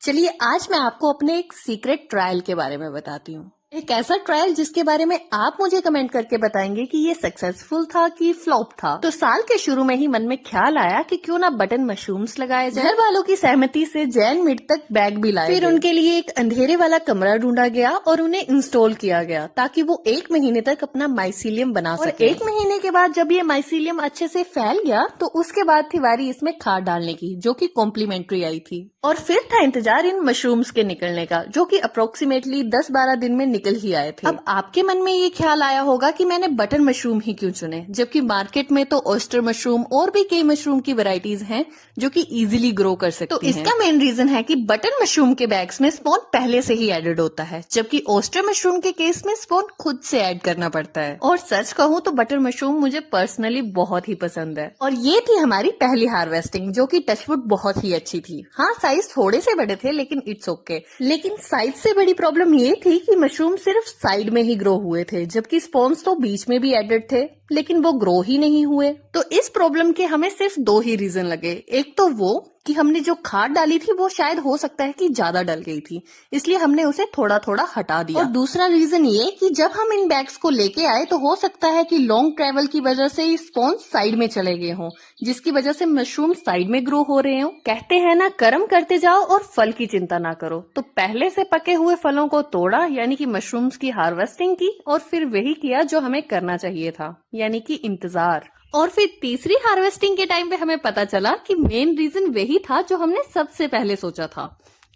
चलिए आज मैं आपको अपने एक सीक्रेट ट्रायल के बारे में बताती हूँ। एक ऐसा ट्रायल जिसके बारे में आप मुझे कमेंट करके बताएंगे कि ये सक्सेसफुल था कि फ्लॉप था। तो साल के शुरू में ही मन में ख्याल आया कि क्यों ना बटन मशरूम्स लगाए जाए। घर वालों की सहमति से जैन मिड तक बैग भी लाए। फिर उनके लिए एक अंधेरे वाला कमरा ढूंढा गया और उन्हें इंस्टॉल किया गया ताकि वो 1 महीने तक अपना माइसीलियम बना सके। 1 महीने के बाद जब ये माइसीलियम अच्छे से फैल गया तो उसके बाद थी बारी इसमें खाद डालने की, जो कि कॉम्प्लीमेंट्री आई थी। और फिर था इंतजार इन मशरूम्स के निकलने का, जो कि अप्रोक्सीमेटली 10-12 दिन में निकल ही आए थे। अब आपके मन में ये ख्याल आया होगा कि मैंने बटन मशरूम ही क्यों चुने, जबकि मार्केट में तो ऑयस्टर मशरूम और भी कई मशरूम की वैरायटीज हैं जो कि इजीली ग्रो कर सकती हैं। तो इसका मेन रीजन है कि बटन मशरूम के बैग्स में स्पॉन पहले से ही एडेड होता है, जबकि ऑयस्टर मशरूम के केस में स्पॉन खुद से ऐड करना पड़ता है। और सच कहूँ तो बटन मशरूम मुझे पर्सनली बहुत ही पसंद है। और ये थी हमारी पहली हार्वेस्टिंग, जो कि टचवुड बहुत ही अच्छी थी। हाँ, साइज थोड़े से बड़े थे लेकिन इट्स ओके। लेकिन साइज से बड़ी प्रॉब्लम ये थी कि मशरूम सिर्फ साइड में ही ग्रो हुए थे, जबकि स्पॉन्स तो बीच में भी एडेड थे, लेकिन वो ग्रो ही नहीं हुए। तो इस प्रॉब्लम के हमें सिर्फ 2 ही रीजन लगे। एक तो वो कि हमने जो खाद डाली थी वो शायद हो सकता है कि ज्यादा डल गई थी, इसलिए हमने उसे थोड़ा थोड़ा हटा दिया। और दूसरा रीजन ये कि जब हम इन बैग्स को लेके आए तो हो सकता है कि लॉन्ग ट्रेवल की वजह से स्पॉन्स साइड में चले गए हों, जिसकी वजह से मशरूम साइड में ग्रो हो रहे हों। कहते हैं ना, कर्म करते जाओ और फल की चिंता ना करो। तो पहले से पके हुए फलों को तोड़ा, यानी कि मशरूम्स की हार्वेस्टिंग की, और फिर वही किया जो हमें करना चाहिए था, यानी कि इंतजार। और फिर तीसरी हार्वेस्टिंग के टाइम पे हमें पता चला कि मेन रीजन वही था जो हमने सबसे पहले सोचा था,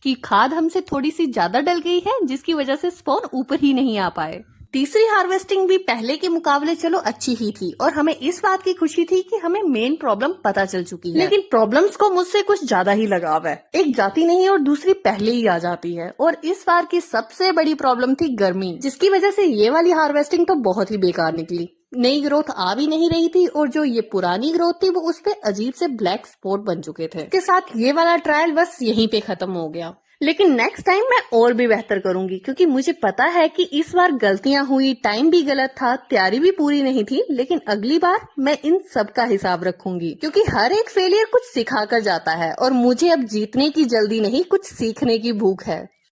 कि खाद हमसे थोड़ी सी ज्यादा डल गई है, जिसकी वजह से स्पॉन ऊपर ही नहीं आ पाए। तीसरी हार्वेस्टिंग भी पहले के मुकाबले चलो अच्छी ही थी, और हमें इस बात की खुशी थी कि हमें मेन प्रॉब्लम पता चल चुकी है। लेकिन प्रॉब्लम्स को मुझसे कुछ ज्यादा ही लगाव है। एक जाती नहीं और दूसरी पहले ही आ जाती है। और इस बार की सबसे बड़ी प्रॉब्लम थी गर्मी, जिसकी वजह से ये वाली हार्वेस्टिंग तो बहुत ही बेकार निकली। नई ग्रोथ आ भी नहीं रही थी, और जो ये पुरानी ग्रोथ थी वो उस पे अजीब से ब्लैक स्पॉट बन चुके थे। इसके साथ ये वाला ट्रायल बस यहीं पे खत्म हो गया। लेकिन नेक्स्ट टाइम मैं और भी बेहतर करूंगी, क्योंकि मुझे पता है कि इस बार गलतियां हुई, टाइम भी गलत था, तैयारी भी पूरी नहीं थी, लेकिन अगली बार मैं इन सब का हिसाब रखूंगी, क्योंकि हर एक फेलियर कुछ सिखा कर जाता है। और मुझे अब जीतने की जल्दी नहीं, कुछ सीखने की भूख है।